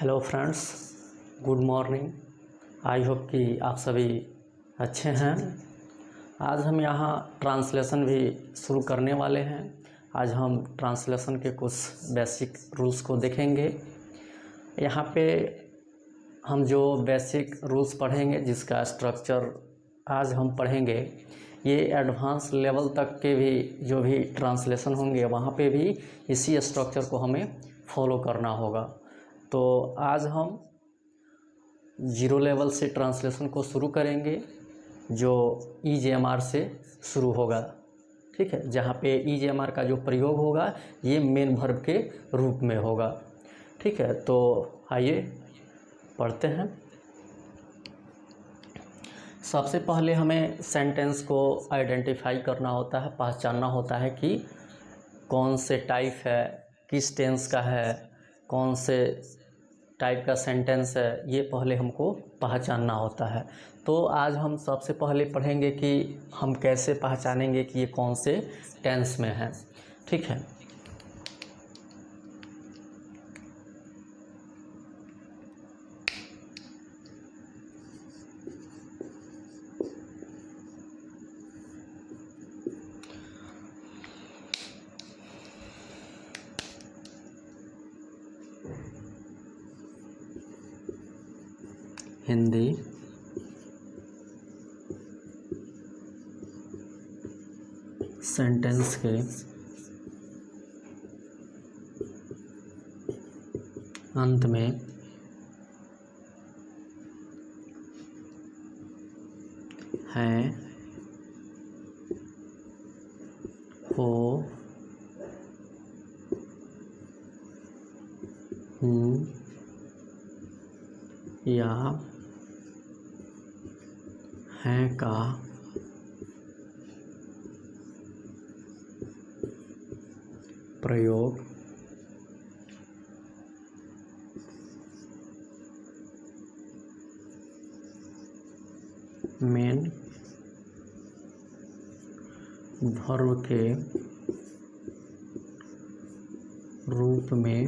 Hello friends, good morning. I hope कि आप सभी अच्छे हैं। आज हम यहाँ ट्रांसलेशन भी शुरू करने वाले हैं। आज हम ट्रांसलेशन के कुछ बेसिक रूल्स को देखेंगे। यहाँ पे हम जो बेसिक रूल्स पढ़ेंगे, जिसका स्ट्रक्चर आज हम पढ़ेंगे, ये एडवांस लेवल तक के भी जो भी ट्रांसलेशन होंगे वहाँ पे भी इसी स्ट्रक्चर को हमें फॉलो करना होगा। तो आज हम 0 लेवल से ट्रांसलेशन को शुरू करेंगे, जो EJMR से शुरू होगा। ठीक है, जहाँ पे EJMR का जो प्रयोग होगा ये मेन वर्ब के रूप में होगा। ठीक है, तो आइए पढ़ते हैं। सबसे पहले हमें सेंटेंस को आइडेंटिफाई करना होता है, पहचानना होता है कि कौन से टाइप है, किस टेंस का है, कौन से टाइप का सेंटेंस है, ये पहले हमको पहचानना होता है। तो आज हम सबसे पहले पढ़ेंगे कि हम कैसे पहचानेंगे कि ये कौन से टेंस में है। ठीक है, हिंदी सेंटेंस के अंत में है, हो, हूँ या हैं का प्रयोग मेन वर्ब के रूप में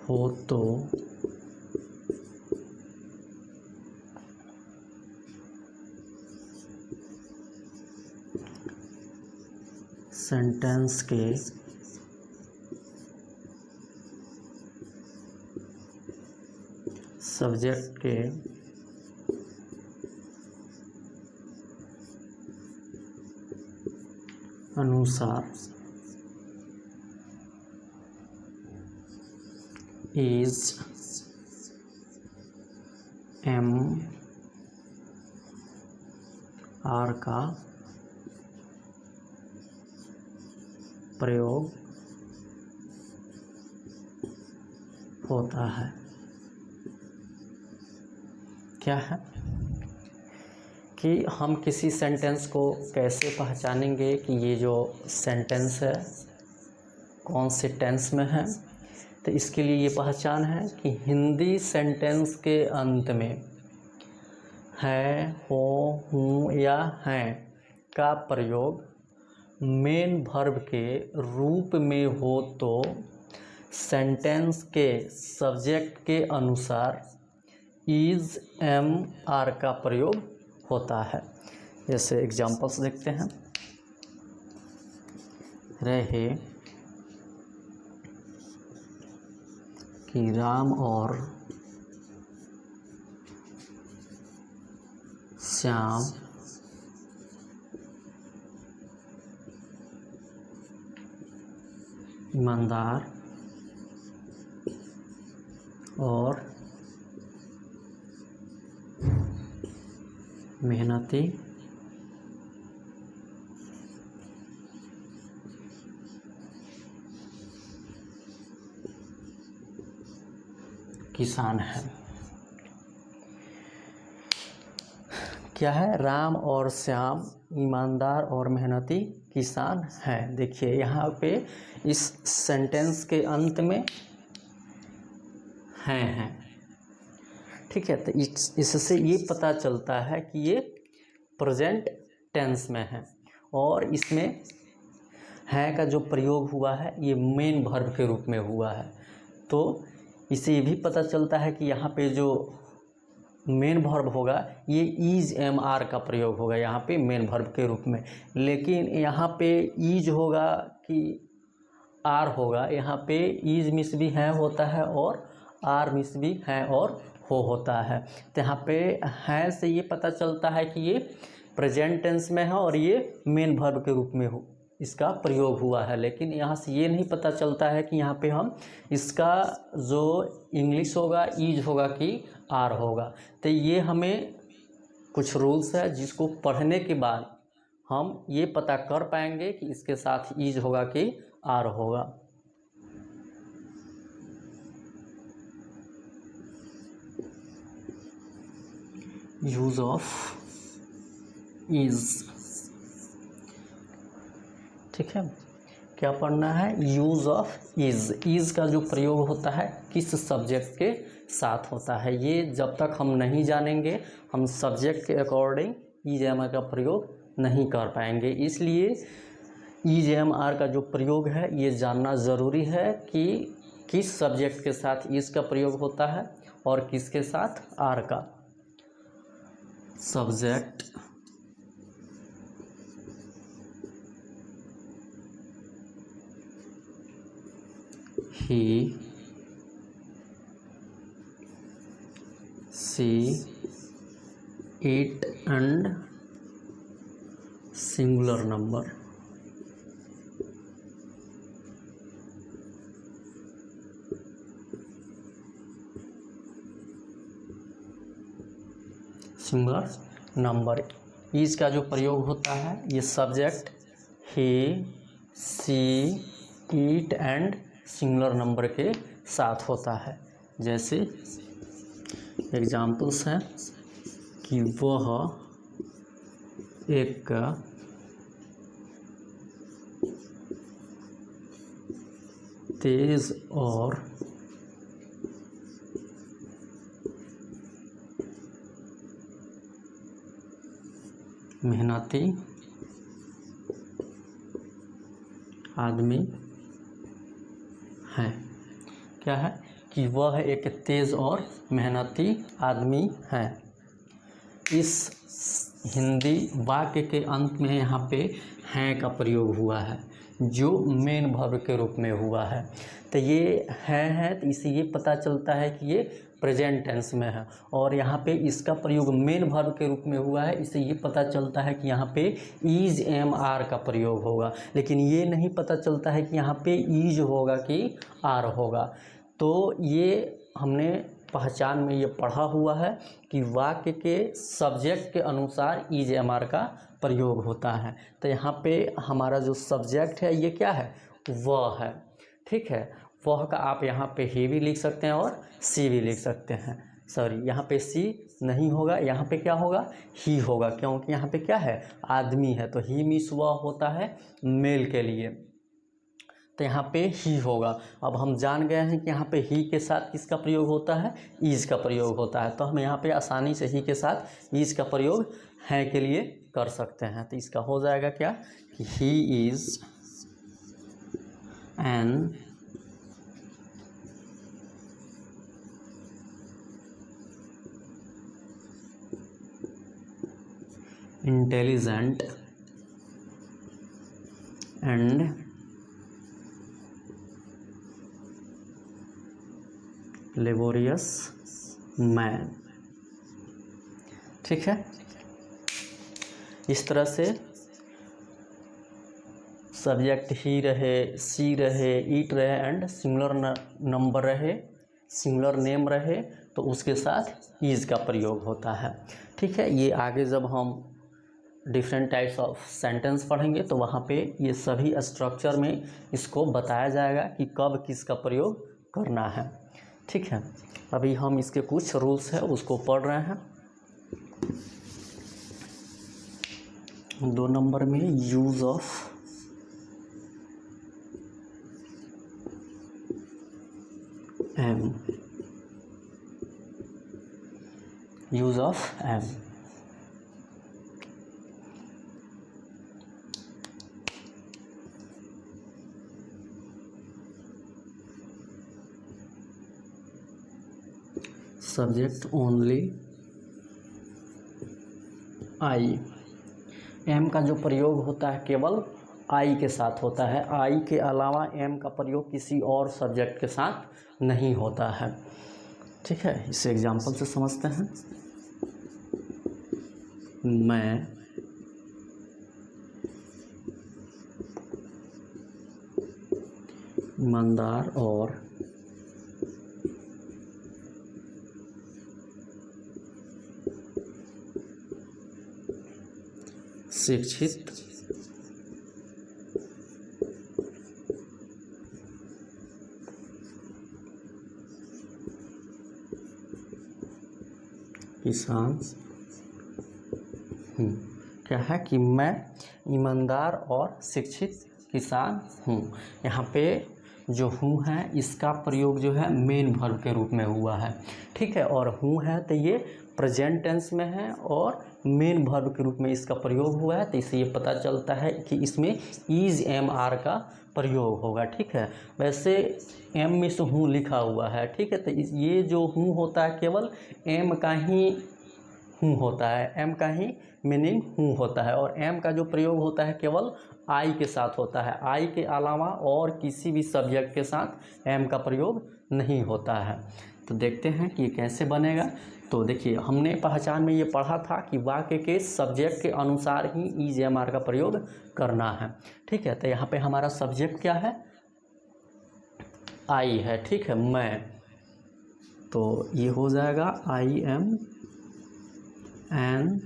हो तो सेंटेंस के सब्जेक्ट के अनुसार इज, एम, आर का प्रयोग होता है। क्या है कि हम किसी सेंटेंस को कैसे पहचानेंगे कि ये जो सेंटेंस है कौन से टेंस में है। तो इसके लिए ये पहचान है कि हिंदी सेंटेंस के अंत में है, हो, हूँ या हैं का प्रयोग मेन वर्ब के रूप में हो तो सेंटेंस के सब्जेक्ट के अनुसार इज, एम, आर का प्रयोग होता है। जैसे एग्जांपल्स देखते हैं। रहे कि राम और श्याम ईमानदार और मेहनती किसान है। क्या है? राम और श्याम ईमानदार और मेहनती किसान हैं। देखिए यहाँ पे इस सेंटेंस के अंत में हैं। ठीक है, तो इससे ये पता चलता है कि ये प्रेजेंट टेंस में है और इसमें हैं का जो प्रयोग हुआ है ये मेन वर्ब के रूप में हुआ है। तो इससे ये भी पता चलता है कि यहाँ पे जो मेन वर्ब होगा ये ईज एम आर का प्रयोग होगा यहाँ पे मेन वर्ब के रूप में। लेकिन यहाँ पे ईज होगा कि आर होगा, यहाँ पे ईज मिस भी हैं होता है और आर मिस भी हैं और हो होता है। तो यहाँ पे हैं से ये पता चलता है कि ये प्रेजेंट टेंस में है और ये मेन वर्ब के रूप में हो इसका प्रयोग हुआ है। लेकिन यहाँ से ये नहीं पता चलता है कि यहाँ पे हम इसका जो इंग्लिश होगा ईज होगा कि आर होगा। तो ये हमें कुछ रूल्स है जिसको पढ़ने के बाद हम ये पता कर पाएंगे कि इसके साथ ईज होगा कि आर होगा। यूज ऑफ इज, ठीक है, क्या पढ़ना है? Use of is. इज का जो प्रयोग होता है किस सब्जेक्ट के साथ होता है, ये जब तक हम नहीं जानेंगे हम सब्जेक्ट के अकॉर्डिंग इज एम आर का प्रयोग नहीं कर पाएंगे। इसलिए इज एम आर का जो प्रयोग है ये जानना ज़रूरी है कि किस सब्जेक्ट के साथ इज का प्रयोग होता है और किसके साथ आर का। Subject he, she, it and singular number। Singular number. Is का जो प्रयोग होता है ये subject he, she, it and singular number के साथ होता है। जैसे एग्जाम्पल्स हैं कि वह एक तेज और मेहनती आदमी है। क्या है कि वह एक तेज और मेहनती आदमी है। इस हिंदी वाक्य के अंत में यहाँ पे हैं का प्रयोग हुआ है जो मेन वर्ब के रूप में हुआ है। तो ये है तो इससे ये पता चलता है कि ये प्रेजेंट टेंस में है और यहाँ पे इसका प्रयोग मेन वर्ब के रूप में हुआ है। इससे ये पता चलता है कि यहाँ पे ईज एम आर का प्रयोग होगा। लेकिन ये नहीं पता चलता है कि यहाँ पे ईज होगा कि आर होगा। तो ये हमने पहचान में ये पढ़ा हुआ है कि वाक्य के सब्जेक्ट के अनुसार ईज एम आर का प्रयोग होता है। तो यहाँ पे हमारा जो सब्जेक्ट है ये क्या है? वह है। ठीक है, वह का आप यहाँ पे ही भी लिख सकते हैं और सी भी लिख सकते हैं। सॉरी, यहाँ पे सी नहीं होगा, यहाँ पे क्या होगा? ही होगा, क्योंकि यहाँ पे क्या है? आदमी है। तो ही मीन्स वह होता है मेल के लिए, तो यहाँ पे ही होगा। अब हम जान गए हैं कि यहाँ पे ही के साथ किसका प्रयोग होता है? ईज का प्रयोग होता है। तो हम यहाँ पे आसानी से ही के साथ ईज का प्रयोग हैं के लिए कर सकते हैं। तो इसका हो जाएगा क्या कि he is an intelligent and laborious man. ठीक है, इस तरह से सब्जेक्ट ही रहे, सी रहे, ईट रहे एंड सिंगुलर नंबर रहे, सिंगुलर नेम रहे, तो उसके साथ ईज का प्रयोग होता है। ठीक है, ये आगे जब हम डिफरेंट टाइप्स ऑफ सेंटेंस पढ़ेंगे तो वहाँ पे ये सभी स्ट्रक्चर में इसको बताया जाएगा कि कब किसका प्रयोग करना है। ठीक है, अभी हम इसके कुछ रूल्स हैं उसको पढ़ रहे हैं। 2 नंबर में use of am, use of am. Subject only I. Am का जो प्रयोग होता है केवल आई के साथ होता है, आई के अलावा एम का प्रयोग किसी और सब्जेक्ट के साथ नहीं होता है। ठीक है, इसे एग्जाम्पल से समझते हैं। मैं ईमानदार और शिक्षित किसान हूँ। क्या है कि मैं ईमानदार और शिक्षित किसान हूँ। यहाँ पे जो हूँ है इसका प्रयोग जो है मेन वर्ब के रूप में हुआ है। ठीक है, और हूँ है तो ये प्रेजेंट टेंस में है और मेन वर्ब के रूप में इसका प्रयोग हुआ है, तो इससे ये पता चलता है कि इसमें इज एम आर का प्रयोग होगा। ठीक है, वैसे एम में से हूँ लिखा हुआ है। ठीक है, तो ये जो हूँ होता है केवल एम का ही हूँ होता है, एम का ही मीनिंग हूँ होता है, और एम का जो प्रयोग होता है केवल आई के साथ होता है। आई के अलावा और किसी भी सब्जेक्ट के साथ एम का प्रयोग नहीं होता है। तो देखते हैं कि कैसे बनेगा। तो देखिए, हमने पहचान में ये पढ़ा था कि वाक्य के सब्जेक्ट के अनुसार ही इज एम आर का प्रयोग करना है। ठीक है, तो यहाँ पे हमारा सब्जेक्ट क्या है, आई है। ठीक है, मैं, तो ये हो जाएगा I am an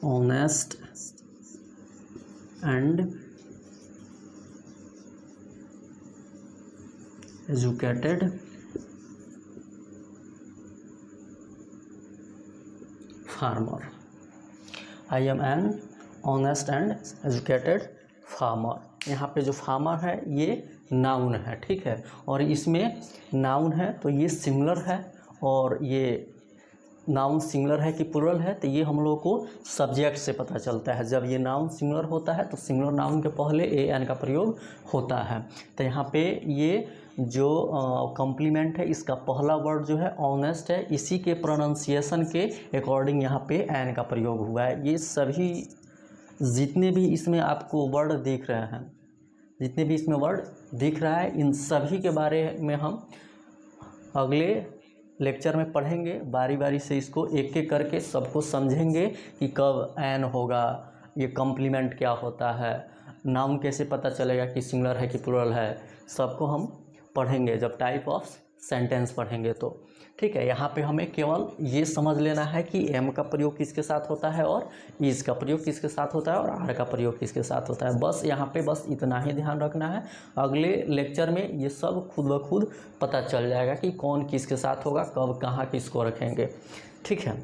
honest and educated farmer. I am an honest and educated farmer. यहाँ पे जो फार्मर है ये नाउन है। ठीक है, और इसमें नाउन है तो ये सिंगुलर है, और ये नाउन सिंगुलर है कि प्लुरल है तो ये हम लोग को सब्जेक्ट से पता चलता है। जब ये नाउन सिंगुलर होता है तो सिंगुलर नाउन के पहले ए एन का प्रयोग होता है। तो यहाँ पे ये जो कॉम्प्लीमेंट है इसका पहला वर्ड जो है ऑनेस्ट है, इसी के प्रोनाउंसिएशन के अकॉर्डिंग यहाँ पे एन का प्रयोग हुआ है। ये सभी जितने भी इसमें आपको वर्ड दिख रहे हैं, जितने भी इसमें वर्ड दिख रहा है, इन सभी के बारे में हम अगले लेक्चर में पढ़ेंगे। बारी बारी से इसको एक एक करके सबको समझेंगे कि कब एन होगा, ये कॉम्प्लीमेंट क्या होता है, नाउन कैसे पता चलेगा कि सिंगुलर है कि प्लुरल है, सबको हम पढ़ेंगे जब टाइप ऑफ सेंटेंस पढ़ेंगे तो। ठीक है, यहाँ पे हमें केवल ये समझ लेना है कि एम का प्रयोग किसके साथ होता है और इज का प्रयोग किसके साथ होता है और आर का प्रयोग किसके साथ होता है। बस यहाँ पे बस इतना ही ध्यान रखना है। अगले लेक्चर में ये सब खुद ब खुद पता चल जाएगा कि कौन किसके साथ होगा, कब कहाँ किसको रखेंगे। ठीक है,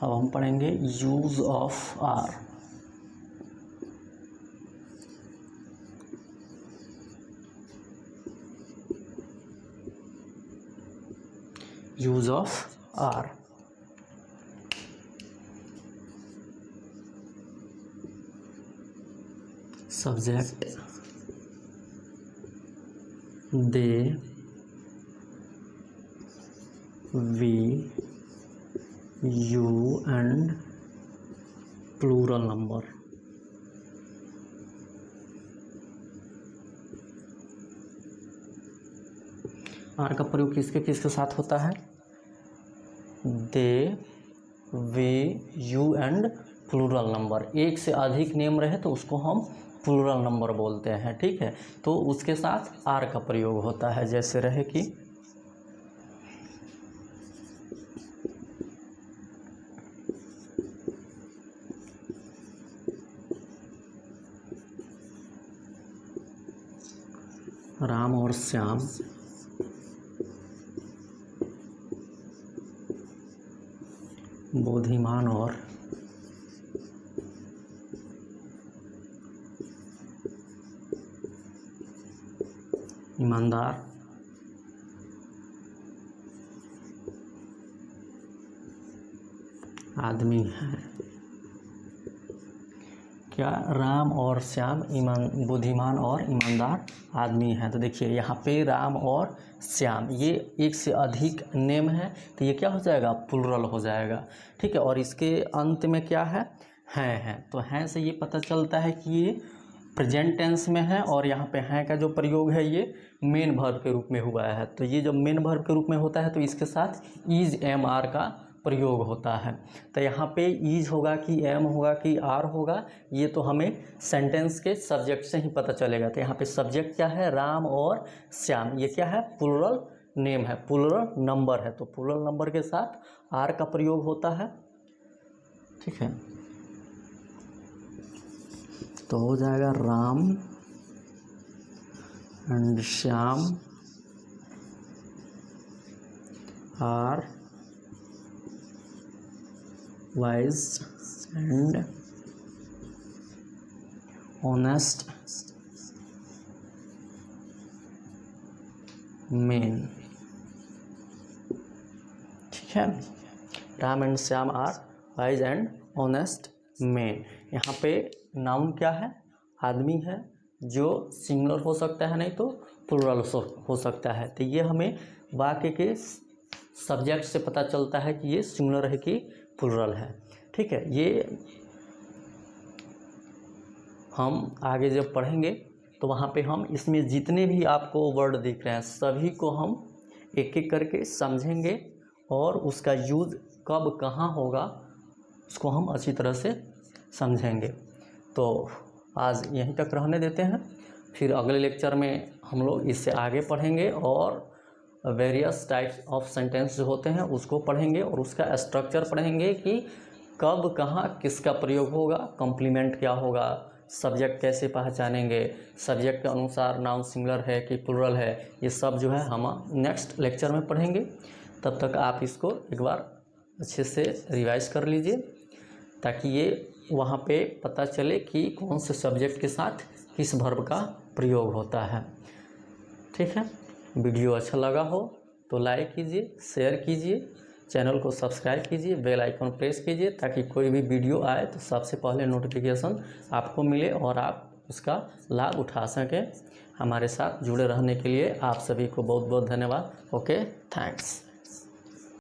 अब हम पढ़ेंगे use of are. Use of are. Subject they, we, you and plural number. Are का प्रयोग किसके किसके साथ होता है, they, we, you and plural number. एक से अधिक नेम रहे तो उसको हम प्लूरल नंबर बोलते हैं। ठीक है, तो उसके साथ आर का प्रयोग होता है। जैसे रहे कि राम और श्याम बुद्धिमान और ईमानदार आदमी है। क्या, राम और श्याम बुद्धिमान और ईमानदार आदमी हैं। तो देखिए यहाँ पे राम और श्याम ये एक से अधिक नेम है, तो ये क्या हो जाएगा, प्लुरल हो जाएगा। ठीक है, और इसके अंत में क्या है, हैं। तो हैं से ये पता चलता है कि ये प्रेजेंट टेंस में है, और यहाँ पे हैं का जो प्रयोग है ये मेन वर्ब के रूप में हुआ है। तो ये जब मेन वर्ब के रूप में होता है तो इसके साथ इज एम आर का प्रयोग होता है। तो यहाँ पे इज होगा कि एम होगा कि आर होगा, ये तो हमें सेंटेंस के सब्जेक्ट से ही पता चलेगा। तो यहाँ पे सब्जेक्ट क्या है, राम और श्याम, ये क्या है, प्लुरल नेम है, प्लुरल नंबर है। तो प्लुरल नंबर के साथ आर का प्रयोग होता है। ठीक है, तो हो जाएगा Ram and Shyam are wise and honest man. ठीक है, Ram and Shyam are wise and honest man. यहाँ पे नाउन क्या है, आदमी है, जो सिंगुलर हो सकता है नहीं तो प्लुरल हो सकता है। तो ये हमें वाक्य के सब्जेक्ट से पता चलता है कि ये सिंगुलर है कि प्लुरल है। ठीक है, ये हम आगे जब पढ़ेंगे तो वहाँ पे हम इसमें जितने भी आपको वर्ड दिख रहे हैं सभी को हम एक एक करके समझेंगे, और उसका यूज़ कब कहाँ होगा उसको हम अच्छी तरह से समझेंगे। तो आज यहीं तक रहने देते हैं, फिर अगले लेक्चर में हम लोग इससे आगे पढ़ेंगे और वेरियस टाइप्स ऑफ सेंटेंस जो होते हैं उसको पढ़ेंगे, और उसका स्ट्रक्चर पढ़ेंगे कि कब कहाँ किसका प्रयोग होगा, कॉम्प्लीमेंट क्या होगा, सब्जेक्ट कैसे पहचानेंगे, सब्जेक्ट के अनुसार नाउन सिंगुलर है कि प्लुरल है, ये सब जो है हम नेक्स्ट लेक्चर में पढ़ेंगे। तब तक आप इसको एक बार अच्छे से रिवाइज कर लीजिए, ताकि ये वहाँ पे पता चले कि कौन से सब्जेक्ट के साथ किस वर्ब का प्रयोग होता है। ठीक है, वीडियो अच्छा लगा हो तो लाइक कीजिए, शेयर कीजिए, चैनल को सब्सक्राइब कीजिए, बेल आइकन प्रेस कीजिए, ताकि कोई भी वीडियो आए तो सबसे पहले नोटिफिकेशन आपको मिले और आप उसका लाभ उठा सकें। हमारे साथ जुड़े रहने के लिए आप सभी को बहुत बहुत धन्यवाद। Okay, thanks.